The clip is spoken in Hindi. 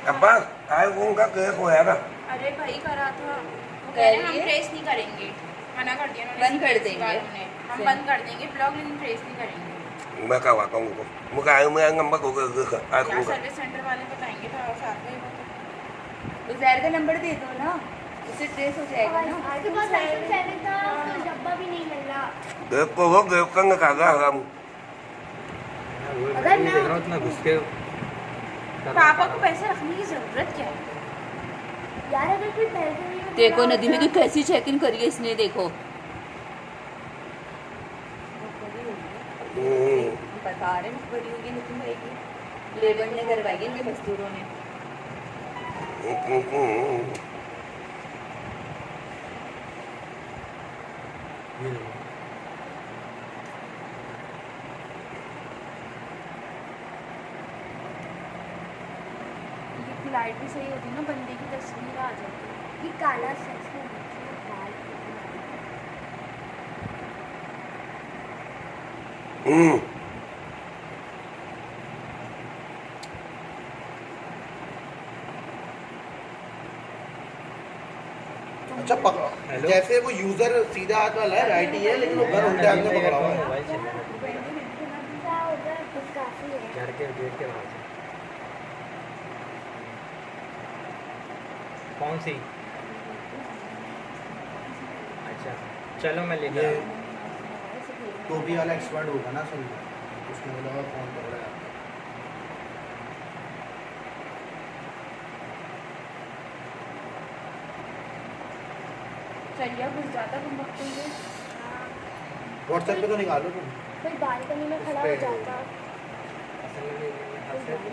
अब्बा आईफोन का केक होया था। अरे भाई करा था, वो कह रहे हैं हम ट्रेस नहीं करेंगे, मना कर दिया उन्होंने, बंद कर CBSE देंगे। वालों ने। हम बंद कर देंगे ब्लॉग, लेकिन ट्रेस नहीं करेंगे। मैं करवाता हूँ उनको, मुझे आई मैं नंबर को या आईफोन का। सर्विस सेंटर वाले बताएंगे तो साथ में वो तो जहर का नंबर दे दो ना, उससे ट्रेस हो जाएगा ना। आपके पास आईफोन 7 था तो डब्बा भी नहीं मिल रहा। देख को वो गेप करने का हराम। अगर मैं देख रहा हूँ इतना घुस के पापा को पैसे रखने की जरूरत क्या है? यार अगर कोई पैसे नहीं होते देखो ना नदी में कि कैसी चेक इन करी है इसने, देखो बता रहे हैं बड़ी होगी लेकिन रहेगी, लेबर ने करवाई है इनके मजदूरों ने। ये लाइट भी सही होती ना, बंदे की तस्वीर आ जाती। ये काला सच में बाल अच्छा पकड़ा, जैसे वो यूजर सीधा हाथ वाला है, राइट ही है, लेकिन वो घर उल्टे हाथ में पकड़ा हुआ है। मोबाइल चल रहा क्या होगा कुछ काफी है। है घर के गेट के बाहर से। कौन सी? अच्छा चलो मैं लेके ये आता हूँ। टोपी वाला एक्सपर्ट होगा ना, सुन उसने बोला फोन पकड़ा है। चलिए घुस जाता तुम वक्त में। व्हाट्सएप पे तो निकालो तुम। कोई बालकनी में खड़ा हो जाता। असल में